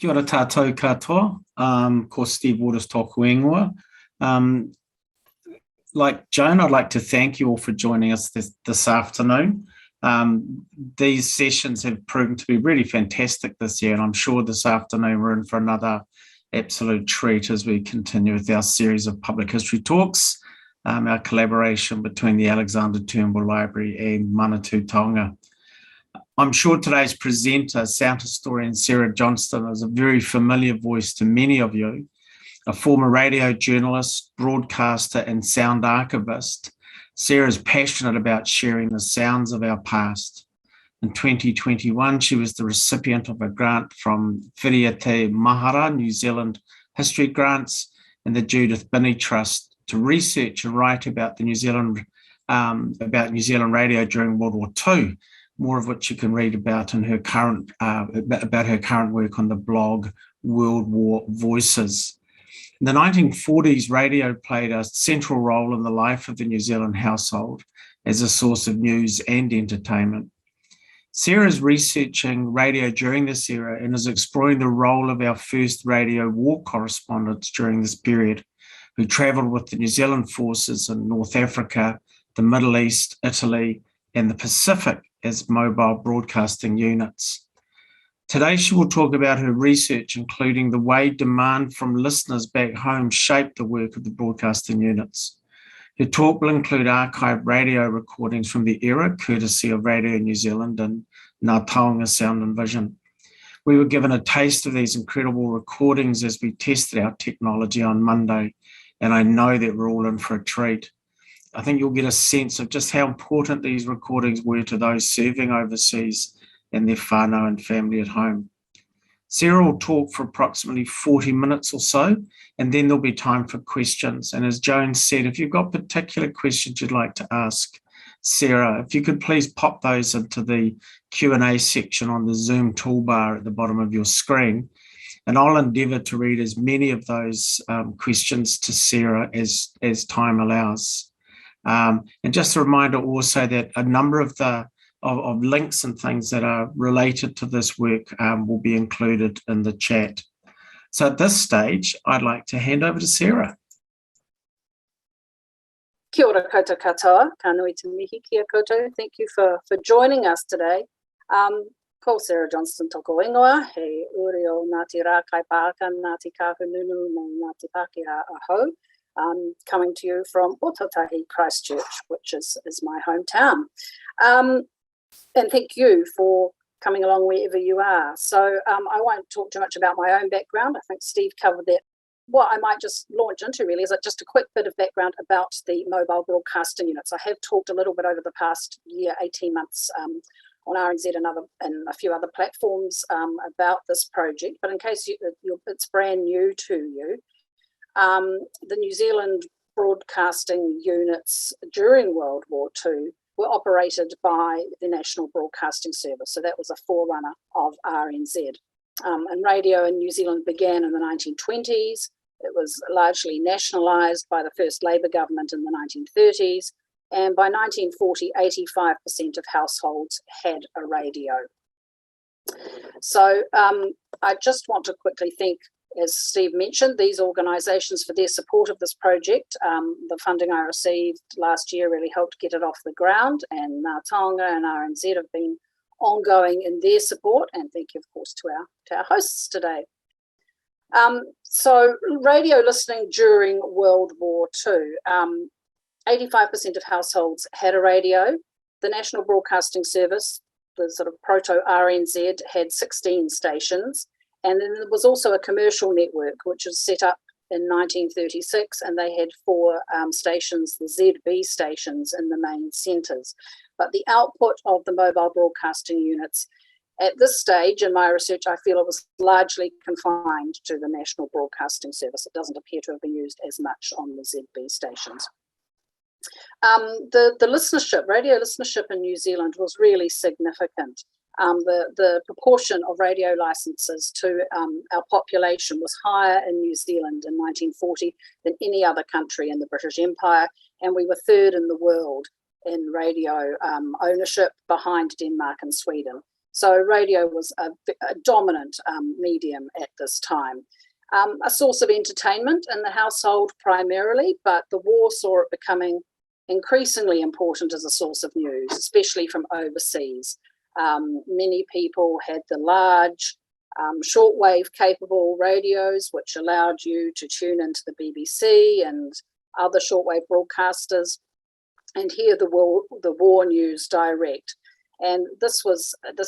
Kia ora tātou katoa. Ko Steve Waters tōku ingoa. Like Joan, I'd like to thank you all for joining us this afternoon. These sessions have proven to be really fantastic this year, and I'm sure this afternoon we're in for another absolute treat as we continue with our series of public history talks, our collaboration between the Alexander Turnbull Library and Manatū, Taonga. I'm sure today's presenter, sound historian Sarah Johnston, is a very familiar voice to many of you. A former radio journalist, broadcaster, and sound archivist, Sarah is passionate about sharing the sounds of our past. In 2021, she was the recipient of a grant from Whiria Te Mahara, New Zealand History Grants, and the Judith Binney Trust to research and write about New Zealand radio during World War II. More of which you can read about in her current work on the blog World War Voices. In the 1940s, radio played a central role in the life of the New Zealand household as a source of news and entertainment. Sarah is researching radio during this era and is exploring the role of our first radio war correspondents during this period, who travelled with the New Zealand forces in North Africa, the Middle East, Italy, and the Pacific as mobile broadcasting units. Today, she will talk about her research, including the way demand from listeners back home shaped the work of the broadcasting units. Her talk will include archived radio recordings from the era, courtesy of Radio New Zealand and Ngā Taonga Sound and Vision. We were given a taste of these incredible recordings as we tested our technology on Monday, and I know that we're all in for a treat. I think you'll get a sense of just how important these recordings were to those serving overseas and their whānau and family at home. Sarah will talk for approximately 40 minutes or so, and then there'll be time for questions. And as Joan said, if you've got particular questions you'd like to ask Sarah, if you could please pop those into the Q&A section on the Zoom toolbar at the bottom of your screen, and I'll endeavour to read as many of those questions to Sarah as time allows. And just a reminder also that a number of links and things that are related to this work will be included in the chat. So at this stage, I'd like to hand over to Sarah. Kia ora koutou katoa, ka nui te mihi kia koutou. Thank you for joining us today. Ko Sarah Johnston toko ingoa, he uri o Ngāti Rā Kaipāka, Ngāti Kahununu, me Ngāti Pākehā Aho. Coming to you from Ōtautahi, Christchurch, which is my hometown. And thank you for coming along wherever you are. So I won't talk too much about my own background. I think Steve covered that. What I might just launch into really is just a quick bit of background about the mobile broadcasting units. I have talked a little bit over the past year, 18 months on RNZ and a few other platforms about this project. But in case it's brand new to you, the New Zealand broadcasting units during World War II were operated by the National Broadcasting Service. So that was a forerunner of RNZ. And radio in New Zealand began in the 1920s. It was largely nationalised by the first Labour government in the 1930s. And by 1940, 85% of households had a radio. So I just want to quickly thank, as Steve mentioned, these organisations for their support of this project. The funding I received last year really helped get it off the ground, and Taonga and RNZ have been ongoing in their support, and thank you, of course, to our hosts today. So radio listening during World War II. 85% of households had a radio. The National Broadcasting Service, the sort of proto-RNZ, had 16 stations. And then there was also a commercial network, which was set up in 1936, and they had 4 stations, the ZB stations, in the main centres. But the output of the mobile broadcasting units at this stage in my research, I feel it was largely confined to the National Broadcasting Service. It doesn't appear to have been used as much on the ZB stations. The listenership, radio listenership in New Zealand was really significant. The proportion of radio licenses to our population was higher in New Zealand in 1940 than any other country in the British Empire, and we were third in the world in radio ownership, behind Denmark and Sweden. So radio was a dominant medium at this time. A source of entertainment in the household primarily, but the war saw it becoming increasingly important as a source of news, especially from overseas. Many people had the large shortwave capable radios, which allowed you to tune into the BBC and other shortwave broadcasters and hear the war news direct. And this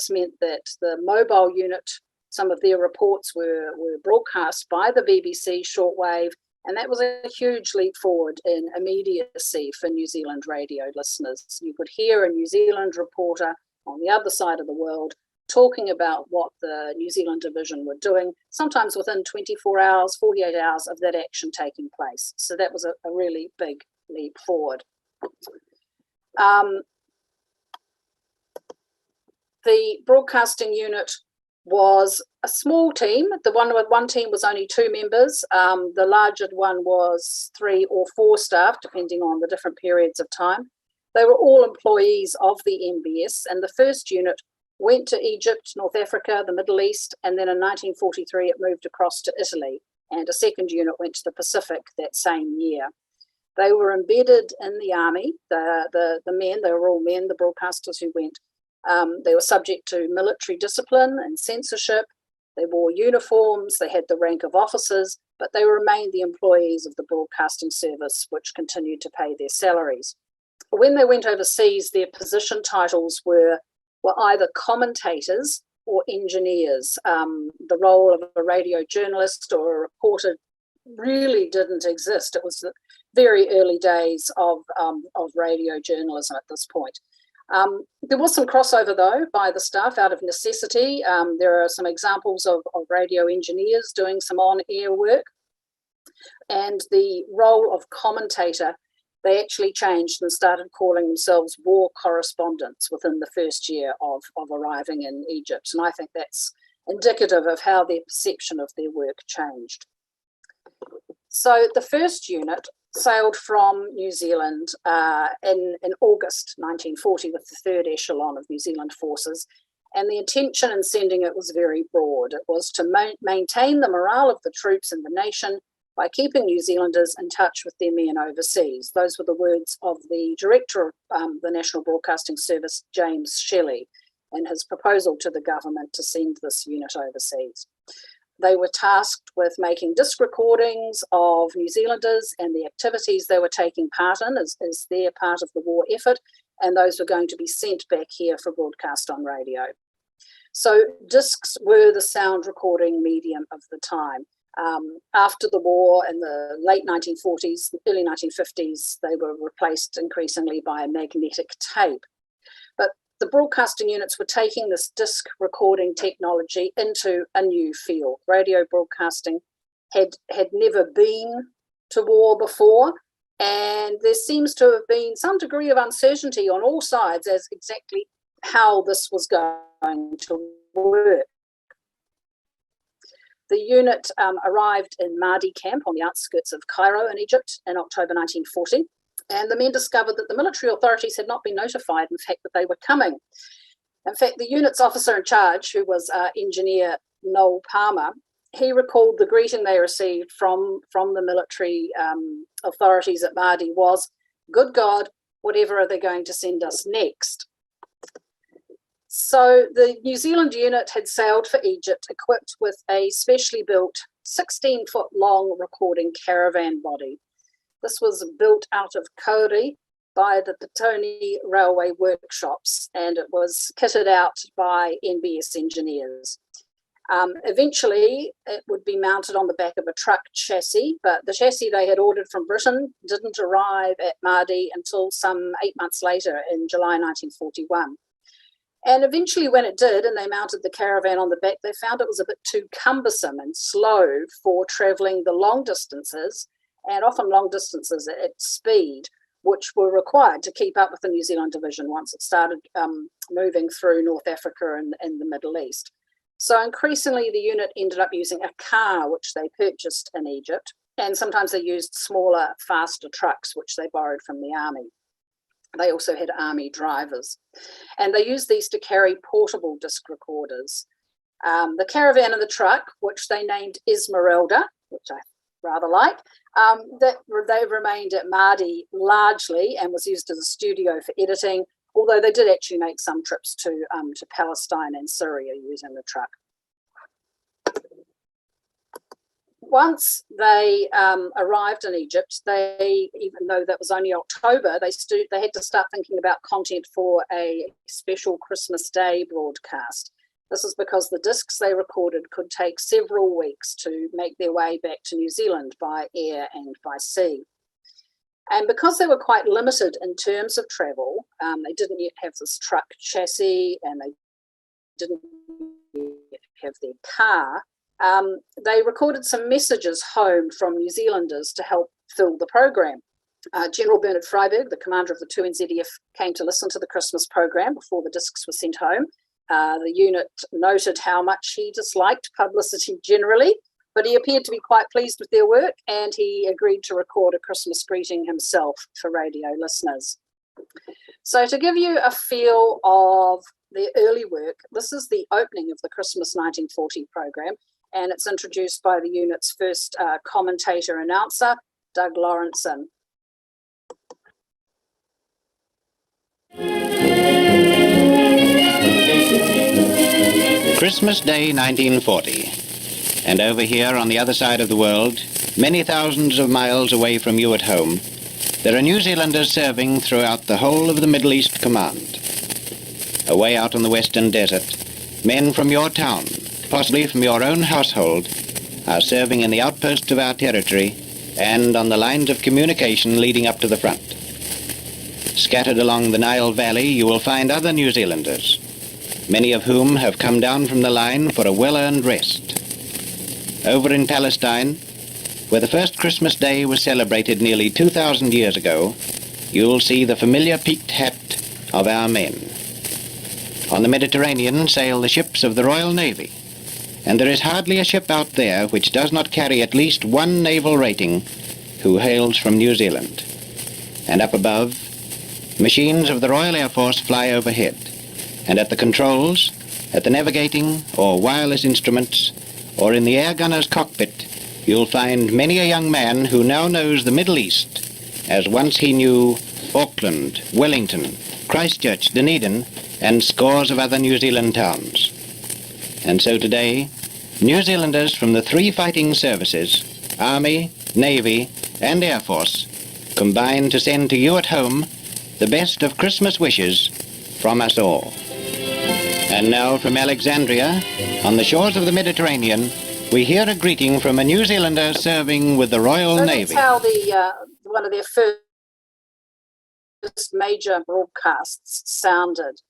meant that the mobile unit, some of their reports were broadcast by the BBC shortwave, and that was a huge leap forward in immediacy for New Zealand radio listeners. You could hear a New Zealand reporter on the other side of the world talking about what the New Zealand division were doing, sometimes within 24 hours, 48 hours of that action taking place. So that was a really big leap forward. The broadcasting unit was a small team. The one team was only 2 members. The larger one was 3 or 4 staff, depending on the different periods of time. They were all employees of the MBS, and the first unit went to Egypt, North Africa, the Middle East, and then in 1943 it moved across to Italy, and a second unit went to the Pacific that same year. They were embedded in the army. The men, they were all men, the broadcasters who went. They were subject to military discipline and censorship. They wore uniforms, they had the rank of officers, but they remained the employees of the broadcasting service, which continued to pay their salaries. When they went overseas, their position titles were either commentators or engineers. The role of a radio journalist or a reporter really didn't exist. It was the very early days of radio journalism at this point. There was some crossover, though, by the staff out of necessity. There are some examples of radio engineers doing some on-air work. And the role of commentator, they actually changed and started calling themselves war correspondents within the first year of arriving in Egypt. And I think that's indicative of how their perception of their work changed. So the first unit sailed from New Zealand in August 1940 with the 3rd echelon of New Zealand forces, and the intention in sending it was very broad. It was to maintain the morale of the troops and the nation by keeping New Zealanders in touch with their men overseas. Those were the words of the director of the National Broadcasting Service, James Shelley, in his proposal to the government to send this unit overseas. They were tasked with making disc recordings of New Zealanders and the activities they were taking part in as their part of the war effort, and those were going to be sent back here for broadcast on radio. So discs were the sound recording medium of the time. After the war in the late 1940s, early 1950s, they were replaced increasingly by magnetic tape. But the broadcasting units were taking this disc recording technology into a new field. Radio broadcasting had never been to war before, and there seems to have been some degree of uncertainty on all sides as exactly how this was going to work. The unit arrived in Mahdi camp on the outskirts of Cairo in Egypt in October 1940, and the men discovered that the military authorities had not been notified, in fact, that they were coming. In fact, the unit's officer in charge, who was engineer Noel Palmer, he recalled the greeting they received from the military authorities at Mahdi was, "Good God, whatever are they going to send us next?" So the New Zealand unit had sailed for Egypt equipped with a specially built 16-foot long recording caravan body. This was built out of kauri by the Petone Railway Workshops, and it was kitted out by NBS engineers. Eventually, it would be mounted on the back of a truck chassis, but the chassis they had ordered from Britain didn't arrive at Mahdi until some 8 months later in July 1941. And eventually when it did, and they mounted the caravan on the back, they found it was a bit too cumbersome and slow for travelling the long distances, and often long distances at speed, which were required to keep up with the New Zealand division once it started moving through North Africa and the Middle East. So increasingly the unit ended up using a car, which they purchased in Egypt, and sometimes they used smaller, faster trucks, which they borrowed from the army. They also had army drivers. And they used these to carry portable disc recorders. The caravan and the truck, which they named Esmeralda, which I rather like, that they remained at Māori largely and was used as a studio for editing, although they did actually make some trips to Palestine and Syria using the truck. Once they arrived in Egypt, even though that was only October, they had to start thinking about content for a special Christmas Day broadcast. This is because the discs they recorded could take several weeks to make their way back to New Zealand by air and by sea. And because they were quite limited in terms of travel, they didn't yet have this truck chassis and they didn't yet have their car, they recorded some messages home from New Zealanders to help fill the program. General Bernard Freiberg, the commander of the 2NZF, came to listen to the Christmas program before the discs were sent home. The unit noted how much he disliked publicity generally, but he appeared to be quite pleased with their work, and he agreed to record a Christmas greeting himself for radio listeners. So to give you a feel of their early work, this is the opening of the Christmas 1940 program, and it's introduced by the unit's first commentator-announcer, Doug Lawrenson. Christmas Day 1940, and over here on the other side of the world, many thousands of miles away from you at home, there are New Zealanders serving throughout the whole of the Middle East Command. Away out on the western desert, men from your town, possibly from your own household, are serving in the outposts of our territory and on the lines of communication leading up to the front. Scattered along the Nile Valley, you will find other New Zealanders, many of whom have come down from the line for a well-earned rest. Over in Palestine, where the first Christmas Day was celebrated nearly 2,000 years ago, you'll see the familiar peaked hat of our men. On the Mediterranean sail the ships of the Royal Navy, and there is hardly a ship out there which does not carry at least one naval rating who hails from New Zealand. And up above, machines of the Royal Air Force fly overhead. And at the controls, at the navigating or wireless instruments, or in the air gunner's cockpit, you'll find many a young man who now knows the Middle East as once he knew Auckland, Wellington, Christchurch, Dunedin, and scores of other New Zealand towns. And so today, New Zealanders from the three fighting services, Army, Navy, and Air Force, combine to send to you at home the best of Christmas wishes from us all. And now from Alexandria, on the shores of the Mediterranean, we hear a greeting from a New Zealander serving with the Royal Navy. That's how one of their first major broadcasts sounded.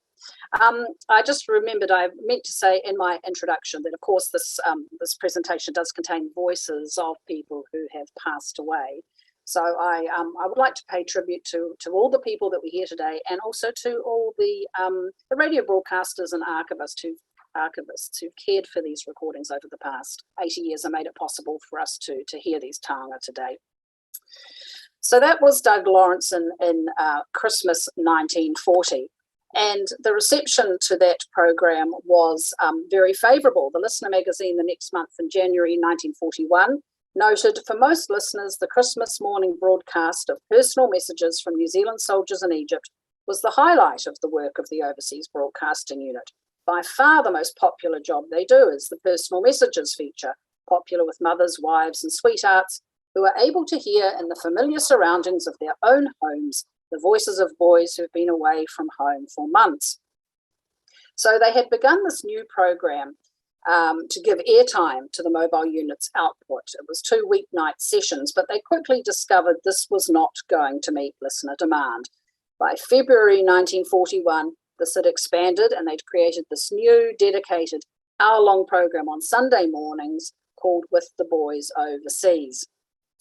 I just remembered I meant to say in my introduction that, of course, this presentation does contain voices of people who have passed away. So I would like to pay tribute to all the people that we hear today, and also to all the radio broadcasters and archivists who've cared for these recordings over the past 80 years and made it possible for us to hear these taonga today. So that was Doug Lawrenson in Christmas 1940. And the reception to that program was very favourable. The Listener magazine the next month in January 1941 noted, for most listeners, the Christmas morning broadcast of personal messages from New Zealand soldiers in Egypt was the highlight of the work of the Overseas Broadcasting Unit. By far the most popular job they do is the personal messages feature, popular with mothers, wives and sweethearts who are able to hear in the familiar surroundings of their own homes the voices of boys who've been away from home for months. So they had begun this new program to give airtime to the mobile unit's output. It was 2 weeknight sessions, but they quickly discovered this was not going to meet listener demand. By February 1941, this had expanded and they'd created this new dedicated hour-long program on Sunday mornings called With the Boys Overseas.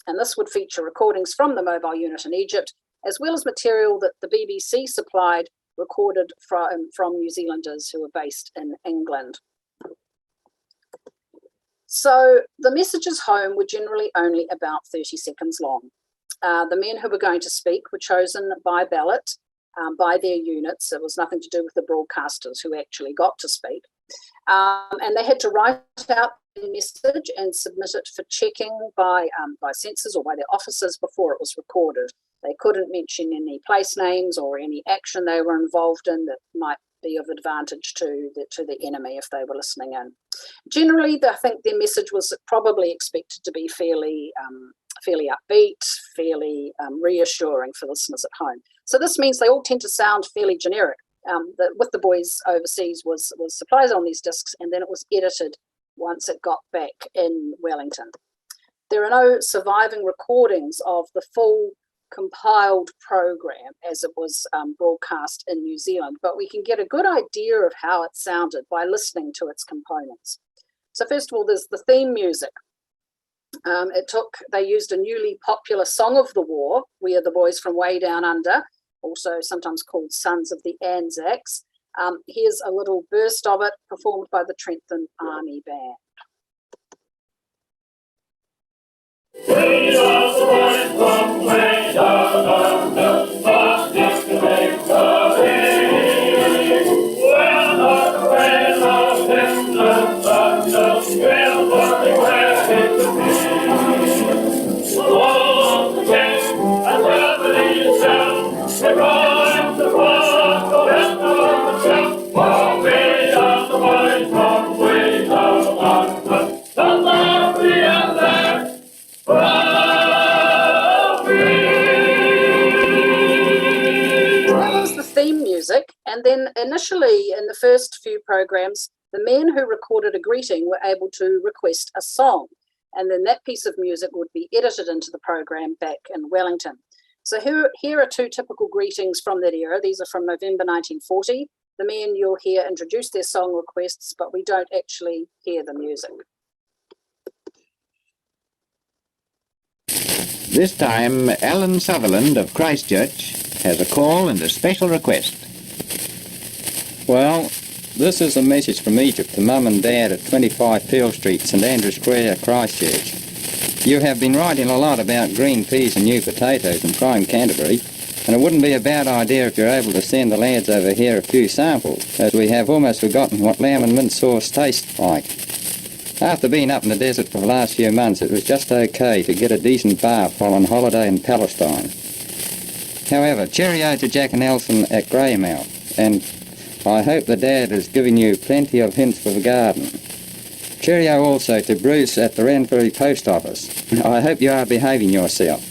And this would feature recordings from the mobile unit in Egypt, as well as material that the BBC supplied, recorded from New Zealanders who were based in England. So the messages home were generally only about 30 seconds long. The men who were going to speak were chosen by ballot, by their units. It was nothing to do with the broadcasters who actually got to speak. And they had to write out the message and submit it for checking by censors or by their officers before it was recorded. They couldn't mention any place names or any action they were involved in that might be of advantage to the enemy if they were listening in. Generally, I think their message was probably expected to be fairly upbeat, fairly reassuring for listeners at home. So this means they all tend to sound fairly generic. With the boys overseas was supplies on these discs, and then it was edited once it got back in Wellington. There are no surviving recordings of the full compiled program as it was broadcast in New Zealand, but we can get a good idea of how it sounded by listening to its components. So first of all, there's the theme music. They used a newly popular song of the war, We Are the Boys from Way Down Under, also sometimes called Sons of the Anzacs. Here's a little burst of it performed by the Trenton Army Band. We are the boys from way down under, fast to make we're not afraid of them, we're working where it could be. All the game and gravity is down, they ride the flag, go down the shout, for we are the boys from way down under, sons of the Anzacs. That was the theme music, and then initially in the first few programs, the men who recorded a greeting were able to request a song, and then that piece of music would be edited into the program back in Wellington. So here are two typical greetings from that era. These are from November 1940. The men you'll hear introduce their song requests, but we don't actually hear the music. This time, Alan Sutherland of Christchurch has a call and a special request. Well, this is a message from Egypt to Mum and Dad at 25 Peel Street, St Andrew's Square, Christchurch. You have been writing a lot about green peas and new potatoes in prime Canterbury, and it wouldn't be a bad idea if you're able to send the lads over here a few samples, as we have almost forgotten what lamb and mint sauce tastes like. After being up in the desert for the last few months, it was just okay to get a decent bath while on holiday in Palestine. However, cheerio to Jack and Elson at Greymouth, and I hope the Dad is giving you plenty of hints for the garden. Cheerio also to Bruce at the Ranbury Post Office. I hope you are behaving yourself.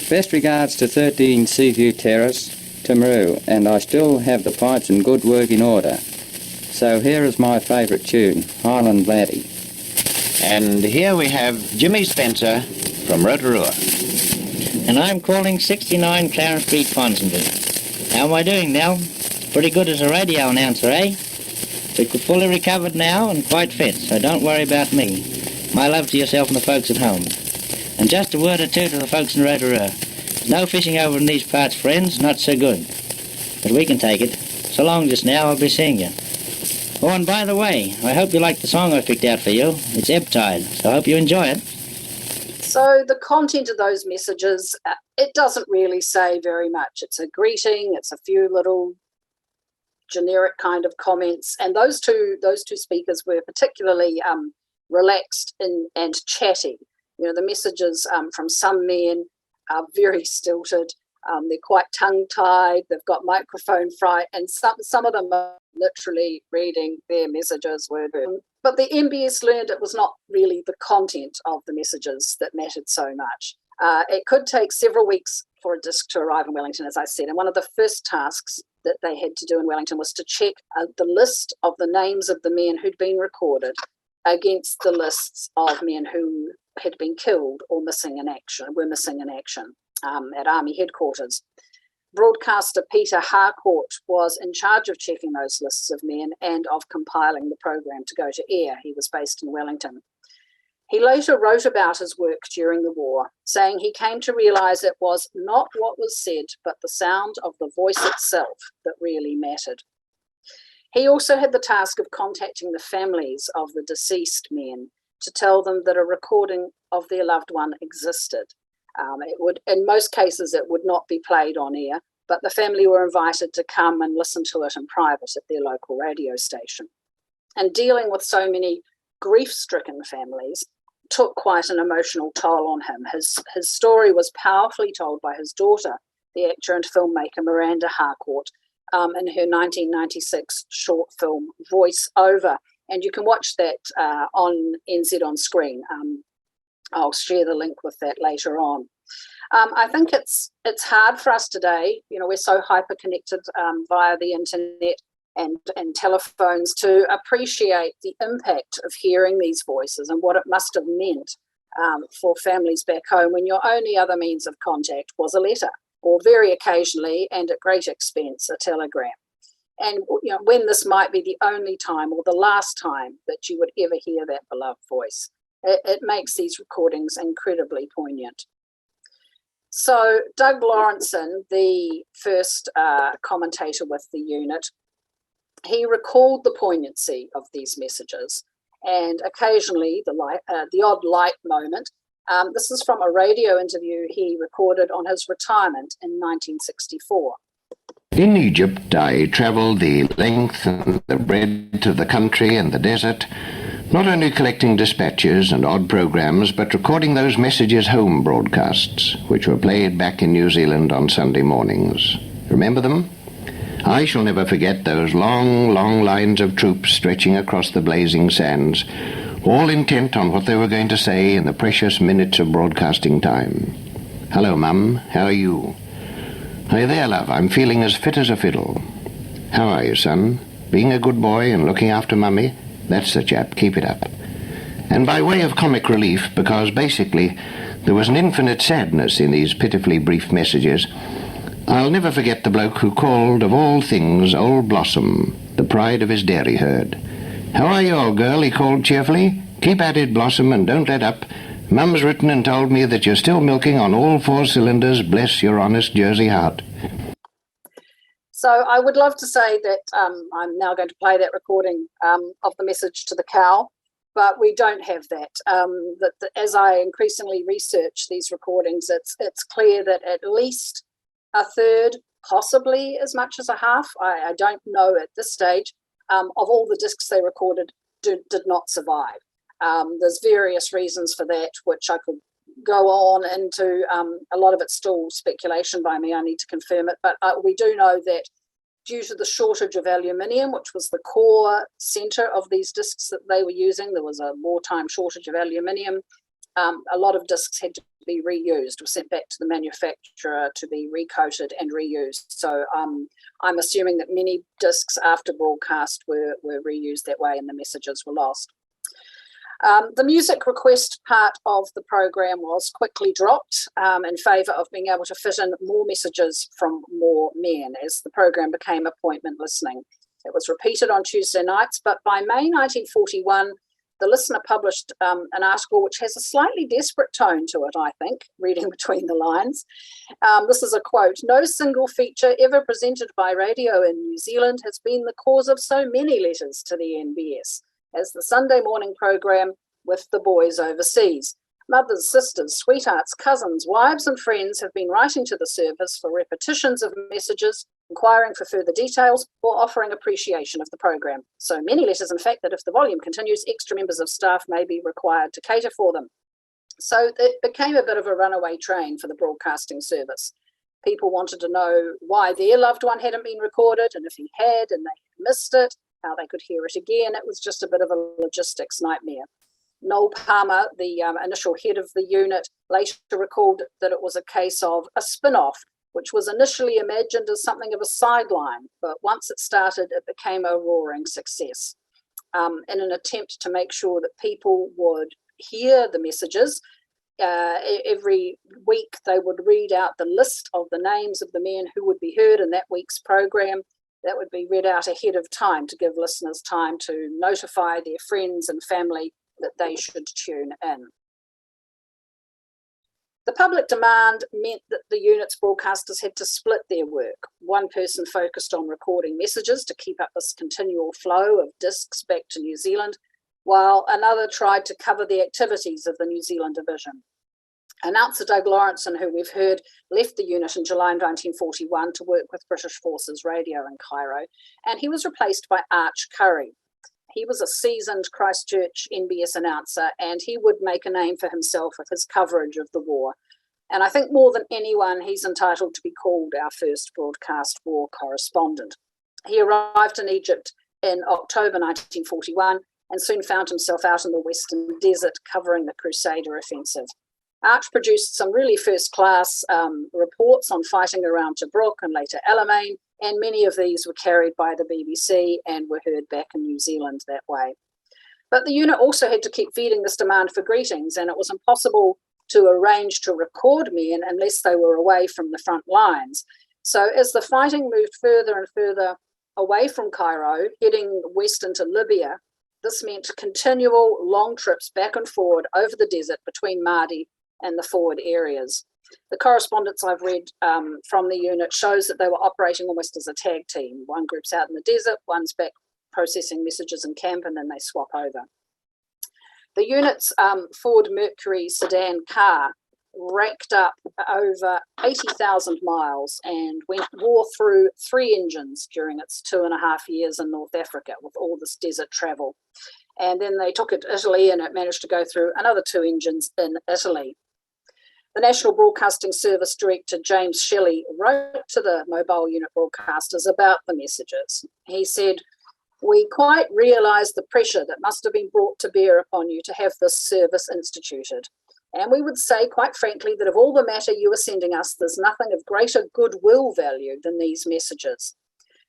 Best regards to 13 Seaview Terrace, Timaru, and I still have the pipes in good working order. So here is my favourite tune, Highland Laddie. And here we have Jimmy Spencer from Rotorua. And I'm calling 69 Clarence Street, Ponsonby. How am I doing, Nell? Pretty good as a radio announcer, eh? We're fully recovered now and quite fit, so don't worry about me. My love to yourself and the folks at home. And just a word or two to the folks in Rotorua. There's no fishing over in these parts, friends, not so good. But we can take it. So long just now, I'll be seeing you. Oh, and by the way, I hope you like the song I picked out for you. It's Ebb Tide, so I hope you enjoy it. So the content of those messages, it doesn't really say very much. It's a greeting, it's a few little generic kind of comments, and those two speakers were particularly relaxed and chatty. You know, the messages from some men are very stilted. They're quite tongue-tied. They've got microphone fright, and some of them are literally reading their messages word for word. But the MBS learned it was not really the content of the messages that mattered so much. It could take several weeks for a disc to arrive in Wellington, as I said, and one of the first tasks that they had to do in Wellington was to check the list of the names of the men who'd been recorded against the lists of men who had been killed or were missing in action at Army headquarters. Broadcaster Peter Harcourt was in charge of checking those lists of men and of compiling the program to go to air. He was based in Wellington. He later wrote about his work during the war, saying he came to realise it was not what was said, but the sound of the voice itself that really mattered. He also had the task of contacting the families of the deceased men to tell them that a recording of their loved one existed. It would, in most cases, it would not be played on air, but the family were invited to come and listen to it in private at their local radio station. And dealing with so many grief-stricken families took quite an emotional toll on him. His story was powerfully told by his daughter, the actor and filmmaker Miranda Harcourt, in her 1996 short film Voiceover. And you can watch that on NZ On Screen. I'll share the link with that later on. I think it's hard for us today. You know, we're so hyper-connected via the internet and telephones to appreciate the impact of hearing these voices and what it must have meant for families back home when your only other means of contact was a letter, or very occasionally and at great expense, a telegram. And you know, when this might be the only time or the last time that you would ever hear that beloved voice, it makes these recordings incredibly poignant. So Doug Lawrenson, the first commentator with the unit, he recalled the poignancy of these messages and occasionally the odd light moment. This is from a radio interview he recorded on his retirement in 1964. In Egypt, I travelled the length and the breadth of the country and the desert, not only collecting dispatches and odd programs, but recording those messages home broadcasts, which were played back in New Zealand on Sunday mornings. Remember them? I shall never forget those long, long lines of troops stretching across the blazing sands, all intent on what they were going to say in the precious minutes of broadcasting time. Hello, Mum. How are you? Hey there, love. I'm feeling as fit as a fiddle. How are you, son? Being a good boy and looking after Mummy? That's the chap. Keep it up. And by way of comic relief, because basically there was an infinite sadness in these pitifully brief messages, I'll never forget the bloke who called, of all things, old Blossom, the pride of his dairy herd. How are you, old girl? He called cheerfully. Keep at it, Blossom, and don't let up. Mum's written and told me that you're still milking on all 4 cylinders. Bless your honest Jersey heart. So I would love to say that I'm now going to play that recording of the message to the cow, but we don't have that. As I increasingly research these recordings, it's clear that at least a third, possibly as much as a half, I don't know at this stage, of all the discs they recorded did not survive. There's various reasons for that, which I could go on into. A lot of it's still speculation by me. I need to confirm it. But we do know that due to the shortage of aluminium, which was the core centre of these discs that they were using, there was a wartime shortage of aluminium. A lot of discs had to be reused or sent back to the manufacturer to be recoated and reused. So I'm assuming that many discs after broadcast were reused that way and the messages were lost. The music request part of the program was quickly dropped in favour of being able to fit in more messages from more men as the program became appointment listening. It was repeated on Tuesday nights, but by May 1941, the Listener published an article which has a slightly desperate tone to it, I think, reading between the lines. This is a quote: "No single feature ever presented by radio in New Zealand has been the cause of so many letters to the NBS as the Sunday morning program with the boys overseas. Mothers, sisters, sweethearts, cousins, wives and friends have been writing to the service for repetitions of messages, inquiring for further details or offering appreciation of the program. So many letters, in fact, that if the volume continues, extra members of staff may be required to cater for them." So it became a bit of a runaway train for the broadcasting service. People wanted to know why their loved one hadn't been recorded, and if he had and they had missed it, how they could hear it again. It was just a bit of a logistics nightmare. Noel Palmer, the initial head of the unit, later recalled that it was a case of a spin-off, which was initially imagined as something of a sideline, but once it started, it became a roaring success. In an attempt to make sure that people would hear the messages, every week they would read out the list of the names of the men who would be heard in that week's program. That would be read out ahead of time to give listeners time to notify their friends and family that they should tune in. The public demand meant that the unit's broadcasters had to split their work. One person focused on recording messages to keep up this continual flow of discs back to New Zealand, while another tried to cover the activities of the New Zealand division. Announcer Doug Lawrenson, who we've heard, left the unit in July 1941 to work with British Forces Radio in Cairo, and he was replaced by Arch Curry. He was a seasoned Christchurch NBS announcer, and he would make a name for himself with his coverage of the war. And I think more than anyone, he's entitled to be called our first broadcast war correspondent. He arrived in Egypt in October 1941 and soon found himself out in the Western Desert covering the Crusader offensive. Arch produced some really first-class reports on fighting around Tobruk and later Alamein, and many of these were carried by the BBC and were heard back in New Zealand that way. But the unit also had to keep feeding this demand for greetings, and it was impossible to arrange to record men unless they were away from the front lines. So as the fighting moved further and further away from Cairo, heading west into Libya, this meant continual long trips back and forward over the desert between Māori and the forward areas. The correspondence I've read from the unit shows that they were operating almost as a tag team. One group's out in the desert, one's back processing messages in camp, and then they swap over. The unit's Ford Mercury sedan car racked up over 80,000 miles and wore through 3 engines during its 2.5 years in North Africa with all this desert travel. And then they took it to Italy, and it managed to go through another 2 engines in Italy. The National Broadcasting Service Director, James Shelley, wrote to the mobile unit broadcasters about the messages. He said, "We quite realise the pressure that must have been brought to bear upon you to have this service instituted. And we would say, quite frankly, that of all the matter you are sending us, there's nothing of greater goodwill value than these messages.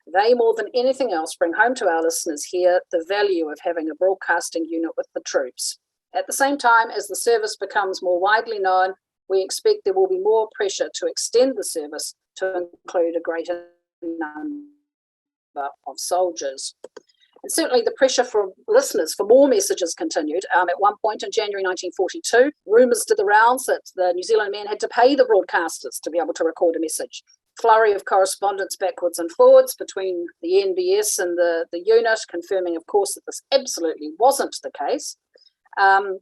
They, more than anything else, bring home to our listeners here the value of having a broadcasting unit with the troops. At the same time, as the service becomes more widely known, we expect there will be more pressure to extend the service to include a greater number of soldiers." And certainly the pressure for listeners for more messages continued. At one point in January 1942, rumours did the rounds that the New Zealand men had to pay the broadcasters to be able to record a message. Flurry of correspondence backwards and forwards between the NBS and the unit, confirming, of course, that this absolutely wasn't the case. And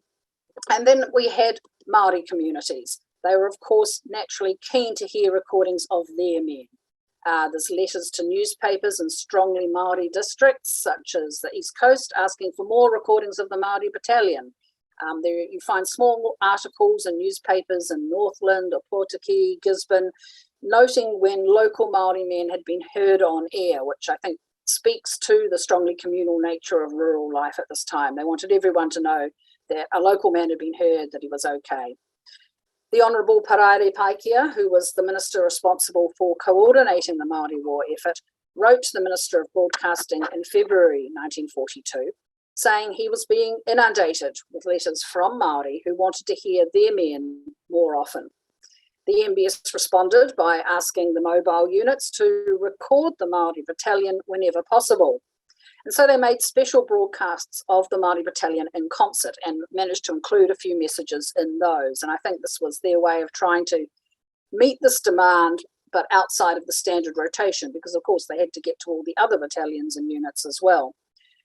then we had Māori communities. They were, of course, naturally keen to hear recordings of their men. There's letters to newspapers in strongly Māori districts, such as the East Coast, asking for more recordings of the Māori Battalion. There you find small articles in newspapers in Northland, Opotiki, Gisborne, noting when local Māori men had been heard on air, which I think speaks to the strongly communal nature of rural life at this time. They wanted everyone to know that a local man had been heard, that he was okay. The Honourable Paraire Paikea, who was the minister responsible for coordinating the Māori war effort, wrote to the Minister of Broadcasting in February 1942, saying he was being inundated with letters from Māori who wanted to hear their men more often. The MBS responded by asking the mobile units to record the Māori Battalion whenever possible. And so they made special broadcasts of the Māori Battalion in concert and managed to include a few messages in those. And I think this was their way of trying to meet this demand, but outside of the standard rotation, because of course they had to get to all the other battalions and units as well.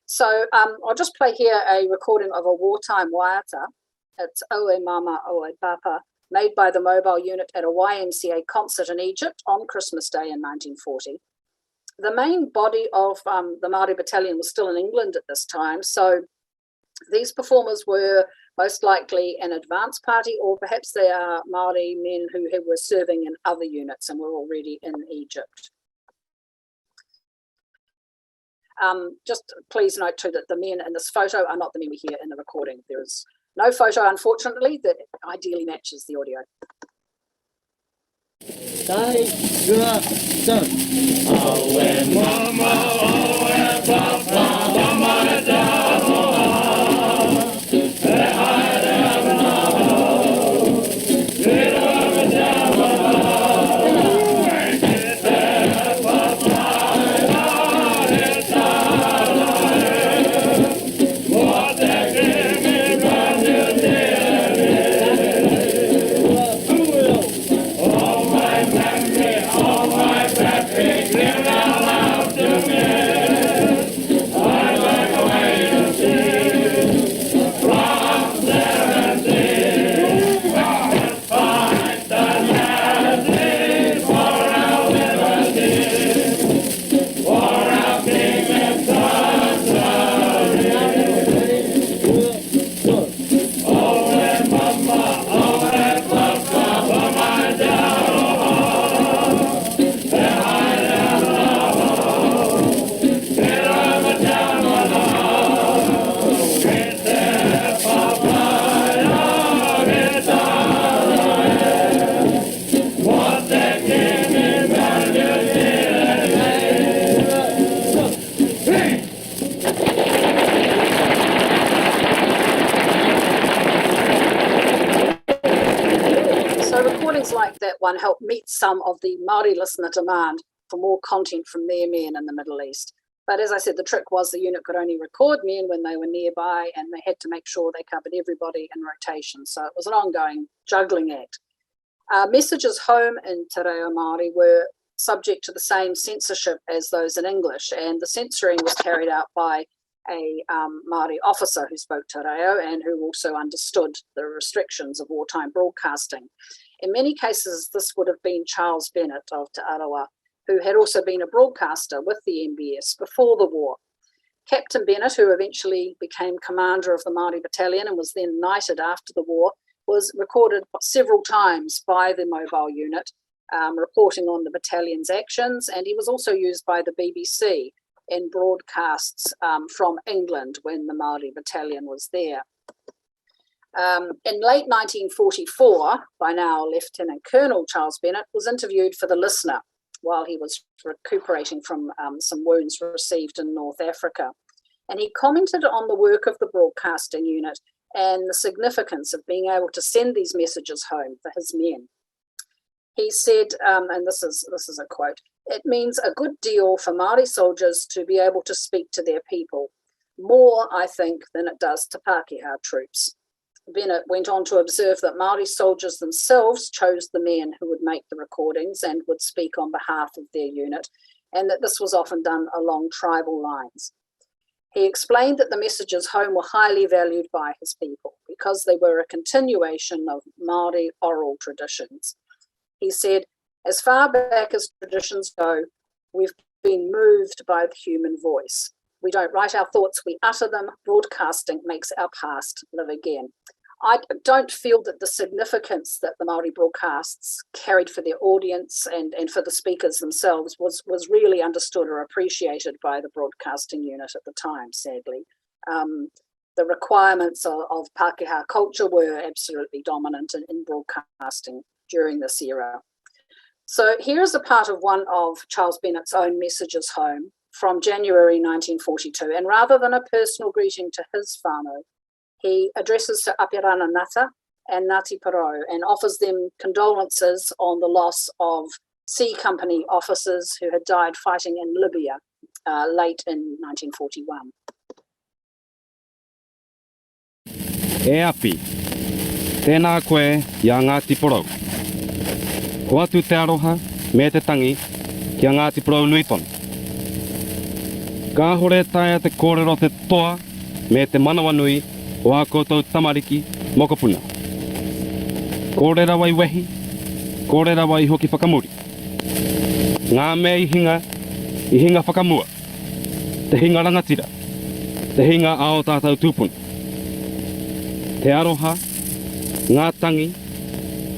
So I'll just play here a recording of a wartime waiata. It's Oe Mama Oe Papa, made by the mobile unit at a YMCA concert in Egypt on Christmas Day in 1940. The main body of the Māori Battalion was still in England at this time, so these performers were most likely an advance party, or perhaps they are Māori men who were serving in other units and were already in Egypt. Just please note too that the men in this photo are not the men we hear in the recording. There is no photo, unfortunately, that ideally matches the audio. Away So recordings like that one help meet some of the Māori listener demand for more content from their men in the Middle East. But as I said, the trick was the unit could only record men when they were nearby, and they had to make sure they covered everybody in rotation. So it was an ongoing juggling act. Messages home in Te Reo Māori were subject to the same censorship as those in English, and the censoring was carried out by a Māori officer who spoke Te Reo and who also understood the restrictions of wartime broadcasting. In many cases, this would have been Charles Bennett of Te Arawa, who had also been a broadcaster with the MBS before the war. Captain Bennett, who eventually became commander of the Māori Battalion and was then knighted after the war, was recorded several times by the mobile unit, reporting on the battalion's actions, and he was also used by the BBC in broadcasts from England when the Māori Battalion was there. In late 1944, by now Lieutenant Colonel Charles Bennett was interviewed for The Listener while he was recuperating from some wounds received in North Africa. And he commented on the work of the broadcasting unit and the significance of being able to send these messages home for his men. He said, and this is a quote, "It means a good deal for Māori soldiers to be able to speak to their people, more, I think, than it does to Pākehā troops." Bennett went on to observe that Māori soldiers themselves chose the men who would make the recordings and would speak on behalf of their unit, and that this was often done along tribal lines. He explained that the messages home were highly valued by his people because they were a continuation of Māori oral traditions. He said, "As far back as traditions go, we've been moved by the human voice. We don't write our thoughts, we utter them. Broadcasting makes our past live again." I don't feel that the significance that the Māori broadcasts carried for their audience and for the speakers themselves was really understood or appreciated by the broadcasting unit at the time, sadly. The requirements of Pākehā culture were absolutely dominant in broadcasting during this era. So here's a part of one of Charles Bennett's own messages home from January 1942, and rather than a personal greeting to his whānau, he addresses to Apirana Ngata and Ngāti Porou and offers them condolences on the loss of C Company officers who had died fighting in Libya late in 1941. E api, tēnā koe ia Ngāti Porou. Ko atu te aroha me te tangi kia Ngāti Porou Luitonu. Ka hore taia te kōrero te toa me te manawa nui o a koutou tamariki mokopuna. Kōrera wai wehi, kōrera wai hoki whakamuri. Ngā mea i hinga whakamua. Te hinga rangatira, te hinga ao tātou tūpuna. Te aroha, ngā tangi,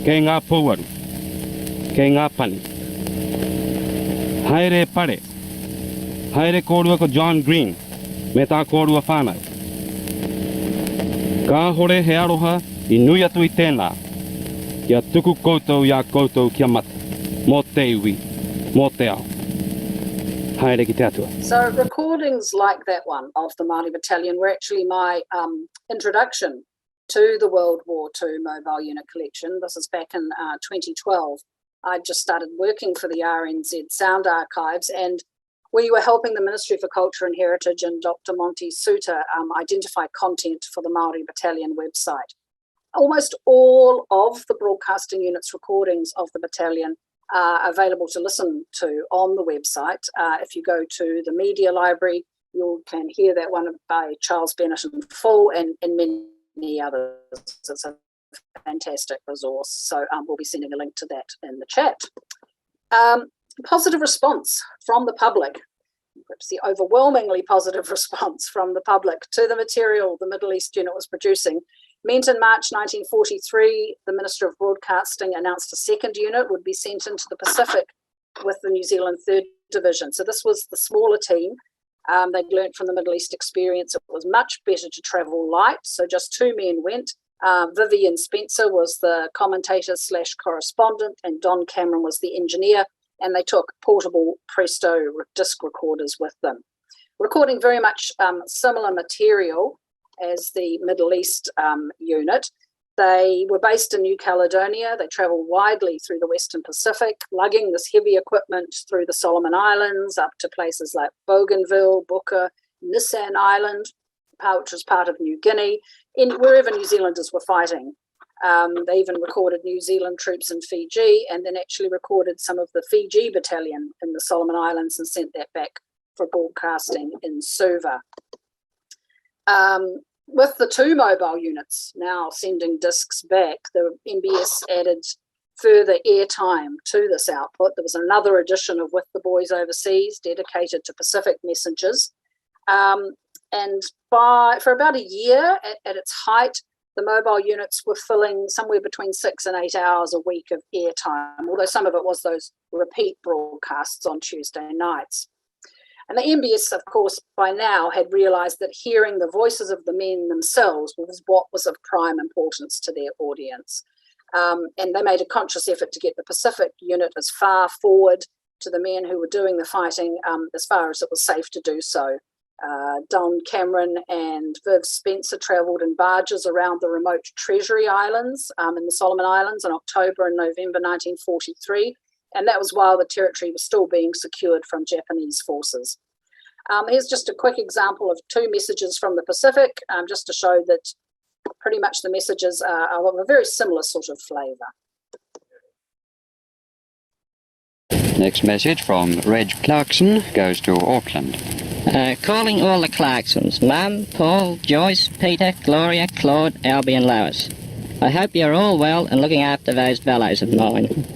kei ngā pouaru, kei ngā pani. Haere pare, haere kōrua ko John Green, me tā kōrua whānau. Ka hore he aroha I nui atu I tēnā, kia tuku koutou ia koutou kia mata, mō te iwi, mō te ao. Haere ki te atua. So recordings like that one of the Māori Battalion were actually my introduction to the World War II mobile unit collection. This is back in 2012. I just started working for the RNZ Sound Archives, and we were helping the Ministry for Culture and Heritage and Dr. Monty Suter identify content for the Māori Battalion website. Almost all of the broadcasting unit's recordings of the battalion are available to listen to on the website. If you go to the media library, you can hear that one by Charles Bennett in full and many others. It's a fantastic resource. So we'll be sending a link to that in the chat. Positive response from the public, perhaps the overwhelmingly positive response from the public to the material the Middle East unit was producing, meant in March 1943, the Minister of Broadcasting announced a second unit would be sent into the Pacific with the New Zealand 3rd Division. So this was the smaller team. They'd learnt from the Middle East experience. It was much better to travel light, so just 2 men went. Vivian Spencer was the commentator / correspondent, and Don Cameron was the engineer, and they took portable Presto disc recorders with them. Recording very much similar material as the Middle East unit, They were based in New Caledonia. They travelled widely through the Western Pacific, lugging this heavy equipment through the Solomon Islands up to places like Bougainville, Buka, Nissan Island, which was part of New Guinea, wherever New Zealanders were fighting. They even recorded New Zealand troops in Fiji, and then actually recorded some of the Fiji Battalion in the Solomon Islands and sent that back for broadcasting in Suva. With the 2 mobile units now sending discs back, the MBS added further airtime to this output. There was another edition of With the Boys Overseas dedicated to Pacific messengers. And for about a year at its height, the mobile units were filling somewhere between 6 and 8 hours a week of airtime, although some of it was those repeat broadcasts on Tuesday nights. And the MBS, of course, by now had realised that hearing the voices of the men themselves was what was of prime importance to their audience. And they made a conscious effort to get the Pacific unit as far forward to the men who were doing the fighting as far as it was safe to do so. Don Cameron and Viv Spencer travelled in barges around the remote Treasury Islands in the Solomon Islands in October and November 1943, and that was while the territory was still being secured from Japanese forces. Here's just a quick example of 2 messages from the Pacific, just to show that pretty much the messages are of a very similar sort of flavour. Next message from Reg Clarkson goes to Auckland. Calling all the Clarksons, Mum, Paul, Joyce, Peter, Gloria, Claude, Albie and Lois. I hope you're all well and looking after those fellows of mine.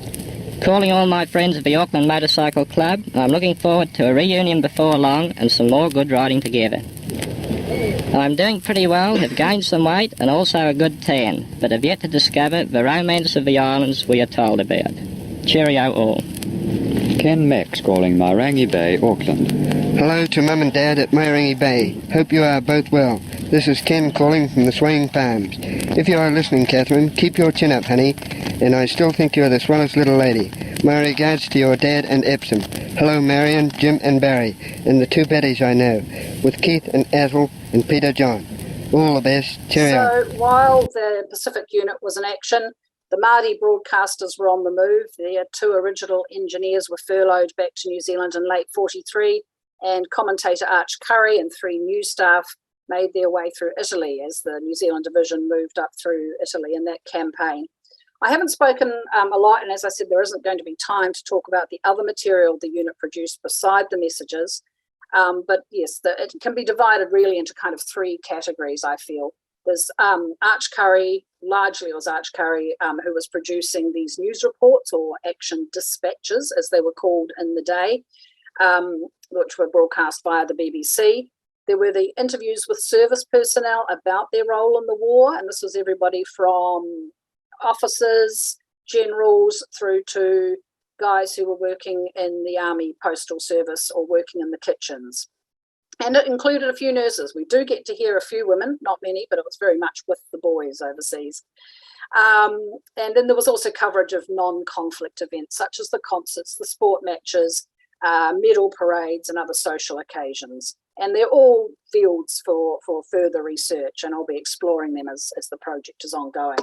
Calling all my friends of the Auckland Motorcycle Club, I'm looking forward to a reunion before long and some more good riding together. I'm doing pretty well, have gained some weight and also a good tan, but have yet to discover the romance of the islands we are told about. Cheerio all. Ken Max calling Mairangi Bay, Auckland. Hello to Mum and Dad at Mairangi Bay. Hope you are both well. This is Ken calling from the Swaying Palms. If you are listening, Catherine, keep your chin up, honey, and I still think you are the swellest little lady. My regards to your dad and Epsom. Hello, Marion, Jim and Barry, and the 2 Bettys I know, with Keith and Azel and Peter John. All the best. Cheerio. So while the Pacific unit was in action, the Māori broadcasters were on the move. Their 2 original engineers were furloughed back to New Zealand in late 43, and commentator Arch Curry and 3 new staff made their way through Italy as the New Zealand division moved up through Italy in that campaign. I haven't spoken a lot, and as I said, there isn't going to be time to talk about the other material the unit produced beside the messages. But yes, it can be divided really into kind of 3 categories, I feel. There's Arch Curry, largely it was Arch Curry, who was producing these news reports, or action dispatches, as they were called in the day, which were broadcast via the BBC. There were the interviews with service personnel about their role in the war, and this was everybody from officers, generals, through to guys who were working in the Army Postal Service or working in the kitchens. And it included a few nurses. We do get to hear a few women, not many, but it was very much with the boys overseas. And then there was also coverage of non-conflict events, such as the concerts, the sport matches, medal parades and other social occasions. And they're all fields for further research, and I'll be exploring them as the project is ongoing.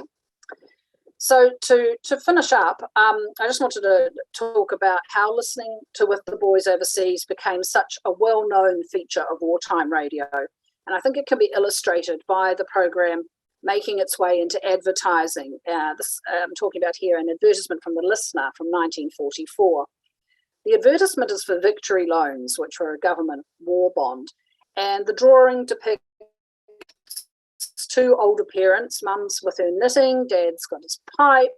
So to finish up, I just wanted to talk about how listening to With the Boys Overseas became such a well-known feature of wartime radio. And I think it can be illustrated by the program making its way into advertising. I'm talking about here an advertisement from the Listener from 1944. The advertisement is for Victory Loans, which were a government war bond. And the drawing depicts 2 older parents, mum's with her knitting, dad's got his pipe,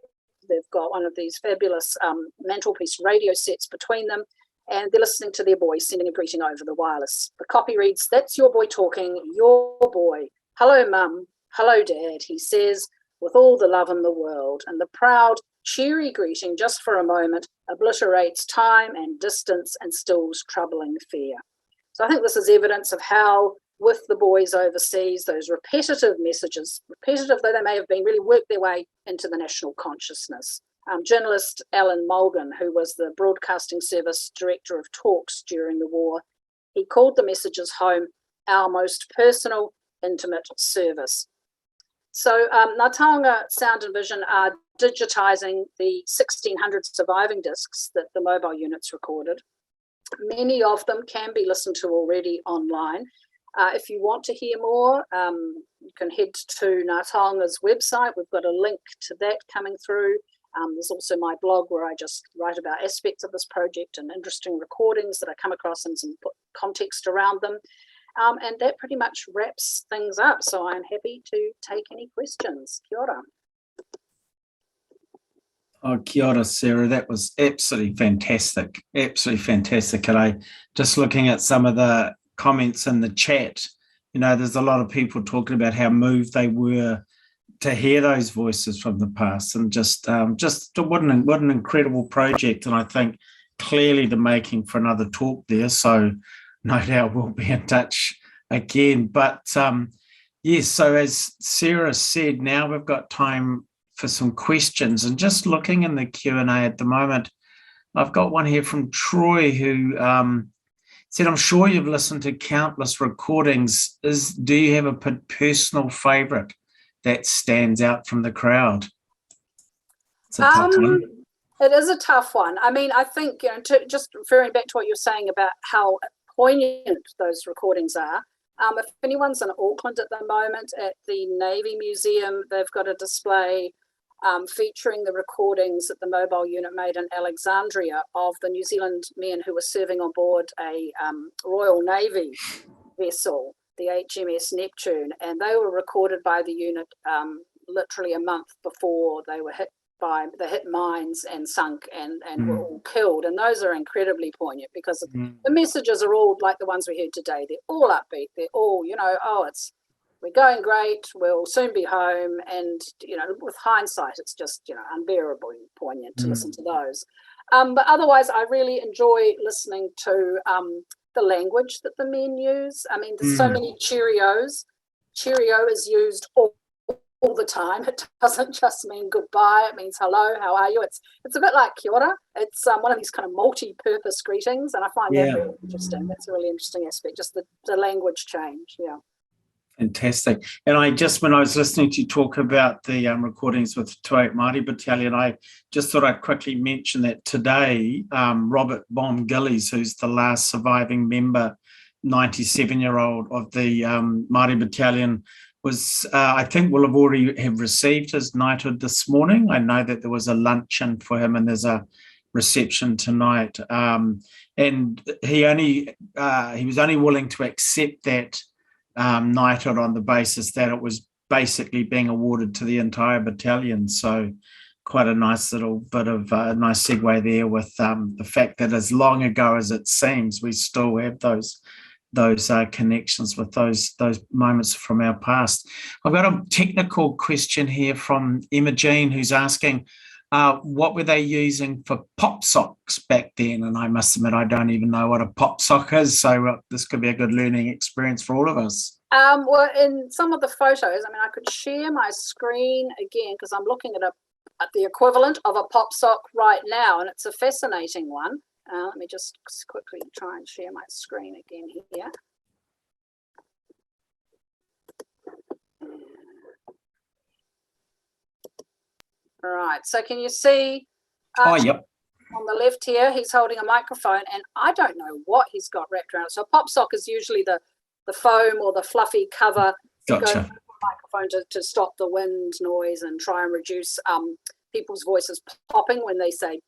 they've got one of these fabulous mantelpiece radio sets between them, and they're listening to their boy sending a greeting over the wireless. The copy reads, "That's your boy talking, your boy. Hello, mum. Hello, dad," he says, with all the love in the world, and the proud, cheery greeting, just for a moment, obliterates time and distance and stills troubling fear. So I think this is evidence of how With the Boys Overseas, those repetitive messages, repetitive though they may have been, really worked their way into the national consciousness. Journalist Alan Mulgan, who was the Broadcasting Service Director of Talks during the war, he called the messages home our most personal, intimate service. So Ngā Taonga Sound and Vision are digitising the 1,600 surviving discs that the mobile units recorded. Many of them can be listened to already online. If you want to hear more, you can head to Ngā Taonga's website. We've got a link to that coming through. There's also my blog where I just write about aspects of this project and interesting recordings that I come across and some context around them. And that pretty much wraps things up. So I'm happy to take any questions. Kia ora. Oh, kia ora, Sarah. That was absolutely fantastic. Absolutely fantastic. And I just looking at some of the comments in the chat, you know, there's a lot of people talking about how moved they were to hear those voices from the past, and just what an incredible project. And I think clearly the making for another talk there. So no doubt we'll be in touch again. But yes, so as Sarah said, now we've got time for some questions. And just looking in the Q&A at the moment, I've got one here from Troy who said, I'm sure you've listened to countless recordings. Do you have a personal favourite that stands out from the crowd? It's a tough one. It is a tough one. I mean, I think, just referring back to what you're saying about how poignant those recordings are. If anyone's in Auckland at the moment at the Navy Museum, they've got a display featuring the recordings that the mobile unit made in Alexandria of the New Zealand men who were serving on board a Royal Navy vessel, the HMS Neptune, and they were recorded by the unit literally a month before they were hit mines and sunk and were all killed. And those are incredibly poignant because the messages are all like the ones we heard today. They're all upbeat. They're all, we're going great, we'll soon be home. And, with hindsight, it's just, unbearably poignant to listen to those. But otherwise, I really enjoy listening to the language that the men use. I mean, there's so many Cheerios. Cheerio is used all the time. It doesn't just mean goodbye. It means hello, how are you? It's a bit like kia ora. It's one of these kind of multi-purpose greetings, and I find that really interesting. That's a really interesting aspect, just the language change. Yeah. Fantastic. And when I was listening to you talk about the recordings with the Māori Battalion, I just thought I'd quickly mention that today, Robert Bomb Gillies, who's the last surviving member, 97-year-old of the Māori Battalion, was, I think, will have already have received his knighthood this morning. I know that there was a luncheon for him and there's a reception tonight. And he was only willing to accept that knighthood on the basis that it was basically being awarded to the entire battalion. So quite a nice little bit of a nice segue there with the fact that as long ago as it seems, we still have those connections with those moments from our past. I've got a technical question here from Emma Jean, who's asking, what were they using for pop socks back then? And I must admit, I don't even know what a pop sock is, so this could be a good learning experience for all of us. Well, in some of the photos, I mean, I could share my screen again because I'm looking at the equivalent of a pop sock right now, and it's a fascinating one. Let me just quickly try and share my screen again here. All right, so can you see? Yep. On the left here, he's holding a microphone, and I don't know what he's got wrapped around. So a pop sock is usually the foam or the fluffy cover that goes over the microphone to stop the wind noise and try and reduce people's voices popping when they say,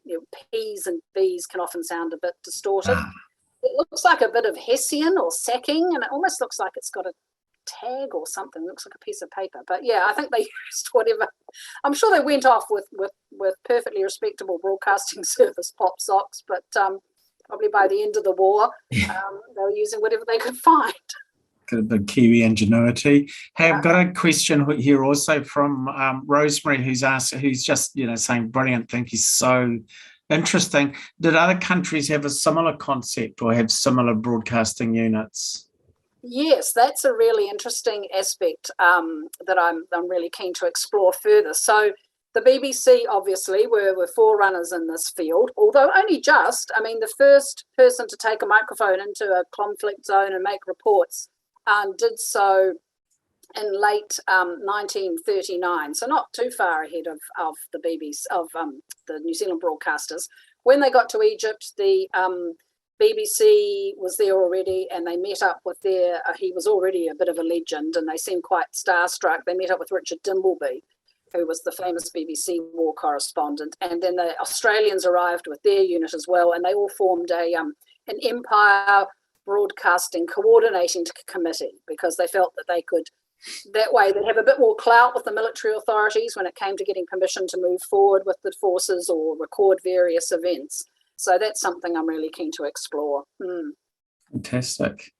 P's and B's can often sound a bit distorted. It looks like a bit of hessian or sacking, and it almost looks like it's got a tag or something. It looks like a piece of paper. But yeah, I think they used whatever. I'm sure they went off with perfectly respectable broadcasting service pop socks, but probably by the end of the war, they were using whatever they could find. Got a big Kiwi ingenuity. Hey, I've got a question here also from Rosemary, who's just saying brilliant. Thank you, so interesting. Did other countries have a similar concept or have similar broadcasting units? Yes, that's a really interesting aspect that I'm really keen to explore further. So the BBC obviously were forerunners in this field, although only just. I mean, the first person to take a microphone into a conflict zone and make reports did so in late 1939, so not too far ahead of the BBC, of the New Zealand broadcasters. When they got to Egypt, the BBC was there already, and they met up with he was already a bit of a legend, and they seemed quite starstruck. They met up with Richard Dimbleby, who was the famous BBC war correspondent, and then the Australians arrived with their unit as well, and they all formed an Empire Broadcasting Coordinating Committee, because they felt that they could, that way they'd have a bit more clout with the military authorities when it came to getting permission to move forward with the forces or record various events. So that's something I'm really keen to explore. Fantastic.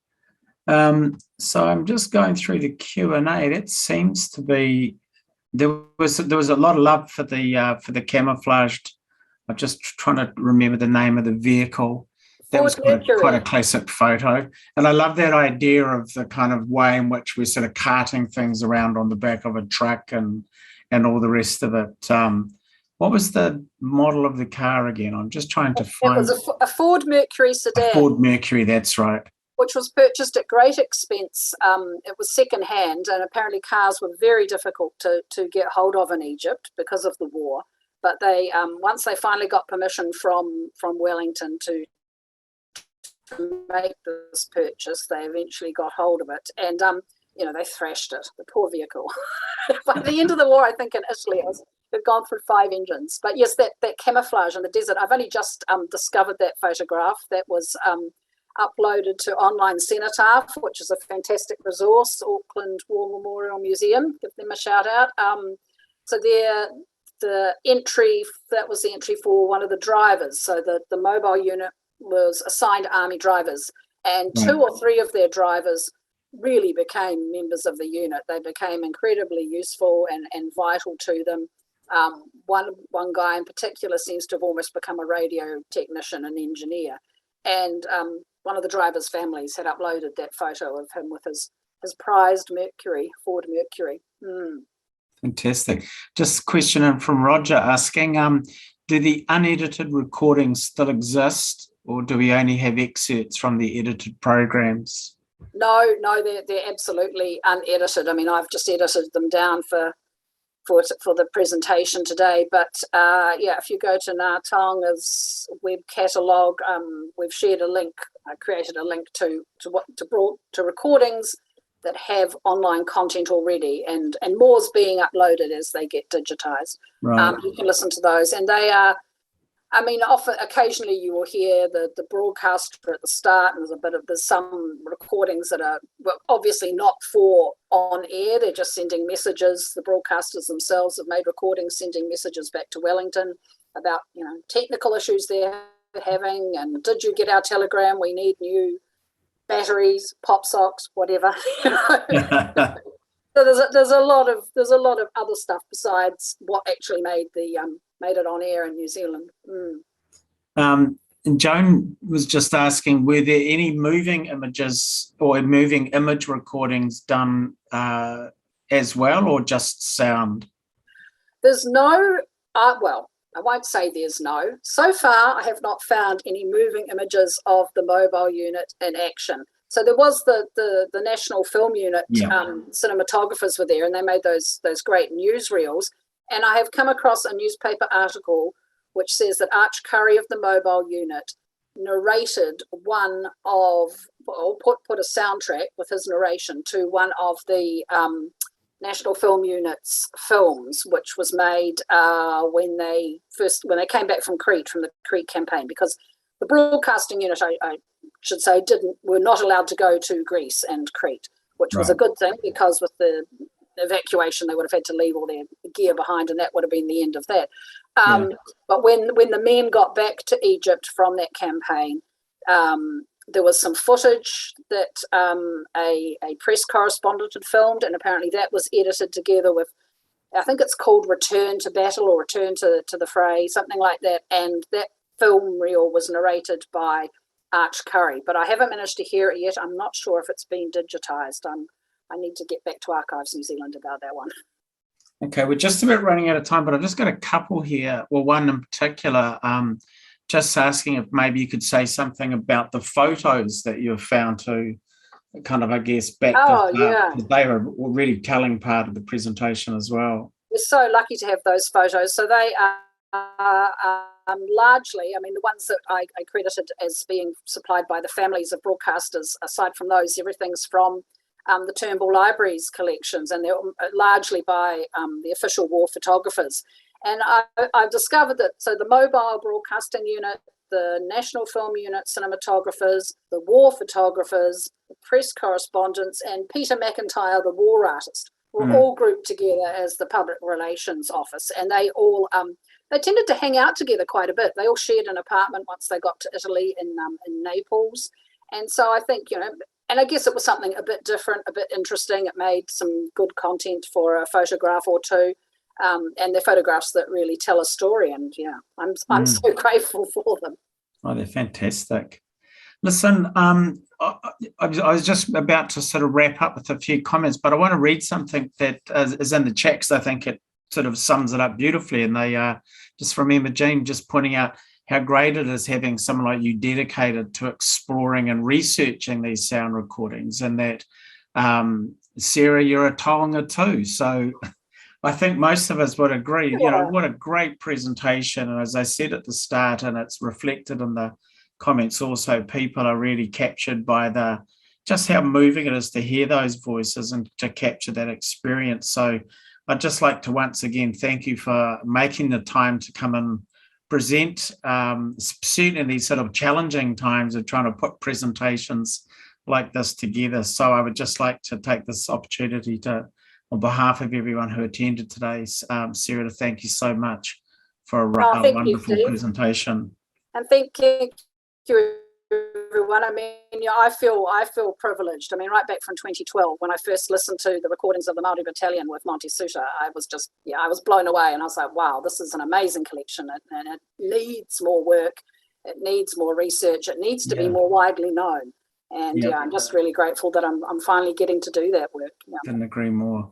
So I'm just going through the Q&A. It seems to be there was a lot of love for the camouflaged. I'm just trying to remember the name of the vehicle. That was quite a classic photo. And I love that idea of the kind of way in which we're sort of carting things around on the back of a truck and all the rest of it. What was the model of the car again? I'm just trying to find. It was a Ford Mercury sedan. A Ford Mercury, that's right. Which was purchased at great expense. It was second-hand, and apparently cars were very difficult to get hold of in Egypt because of the war. But they once they finally got permission from Wellington to make this purchase, they eventually got hold of it, and they thrashed it, the poor vehicle. By the end of the war, I think in Italy it had gone through 5 engines. But yes, that camouflage in the desert, I've only just discovered that photograph. That was uploaded to Online Cenotaph, which is a fantastic resource, Auckland War Memorial Museum, give them a shout out. So the entry, that was the entry for one of the drivers. So the mobile unit was assigned army drivers, and 2 or 3 of their drivers really became members of the unit. They became incredibly useful and vital to them. One guy in particular seems to have almost become a radio technician and engineer, and one of the drivers' families had uploaded that photo of him with his prized Mercury, Ford Mercury. Fantastic. Just a question from Roger asking, do the unedited recordings still exist, or do we only have excerpts from the edited programs? No, they're absolutely unedited. I mean, I've just edited them down for the presentation today. But if you go to Ngā Taonga's web catalogue, we've shared a link. I created a link to recordings that have online content already, and more's being uploaded as they get digitized. Right. You can listen to those, and they are. I mean, occasionally you will hear the broadcaster at the start, and there's some recordings that are obviously not for on air. They're just sending messages. The broadcasters themselves have made recordings sending messages back to Wellington about technical issues they're having, and did you get our telegram? We need new batteries, pop socks, whatever. So there's a lot of other stuff besides what actually made it on air in New Zealand. And Joan was just asking, were there any moving images or moving image recordings done as well, or just sound? There's no, I won't say there's no. So far, I have not found any moving images of the mobile unit in action. So there was the National Film Unit, cinematographers were there, and they made those great newsreels. And I have come across a newspaper article which says that Arch Curry of the mobile unit narrated one of, put a soundtrack with his narration to one of the National Film Unit's films, which was made when they came back from Crete, from the Crete campaign, because the broadcasting unit, I should say, were not allowed to go to Greece and Crete, which was a good thing, because with the evacuation they would have had to leave all their gear behind, and that would have been the end of that. But when the men got back to Egypt from that campaign, there was some footage that a press correspondent had filmed, and apparently that was edited together with, I think it's called Return to Battle or Return to the Fray, something like that, and that film reel was narrated by Arch Curry, but I haven't managed to hear it yet. I'm not sure if it's been digitized. I need to get back to Archives New Zealand about that one. Okay, we're just about running out of time, but I've just got a couple here. Well, one in particular, just asking if maybe you could say something about the photos that you've found to kind of, I guess, back because they were really telling part of the presentation as well. We're so lucky to have those photos. So they are largely, I mean, the ones that I credited as being supplied by the families of broadcasters, aside from those, everything's from the Turnbull Library's collections, and they're largely by the official war photographers. And I've discovered that, so the mobile broadcasting unit, the National Film Unit cinematographers, the war photographers, the press correspondents, and Peter McIntyre, the war artist, were all grouped together as the public relations office. And they all, they tended to hang out together quite a bit. They all shared an apartment once they got to Italy in Naples. And so I think, you know, and I guess it was something a bit different, a bit interesting. It made some good content for a photograph or two. And they're photographs that really tell a story. And yeah, I'm so grateful for them. Oh, they're fantastic. Listen, I was just about to sort of wrap up with a few comments, but I want to read something that is in the chat because I think it sort of sums it up beautifully. And they just remember Jean just pointing out how great it is having someone like you dedicated to exploring and researching these sound recordings, and that, Sarah, you're a Taonga too. So I think most of us would agree, you know, what a great presentation. And as I said at the start, and it's reflected in the comments also, people are really captured by just how moving it is to hear those voices and to capture that experience. So I'd just like to once again thank you for making the time to come and present, certainly in these sort of challenging times of trying to put presentations like this together. So I would just like to take this opportunity to, on behalf of everyone who attended today, Sarah, to thank you so much for a wonderful presentation. And thank you, everyone. I mean, yeah, I feel privileged. I mean, right back from 2012, when I first listened to the recordings of the Māori Battalion with Monty Suter, I was just, I was blown away, and I was like, wow, this is an amazing collection, and it needs more work, it needs more research, it needs to be more widely known. And I'm just really grateful that I'm finally getting to do that work. Couldn't agree more.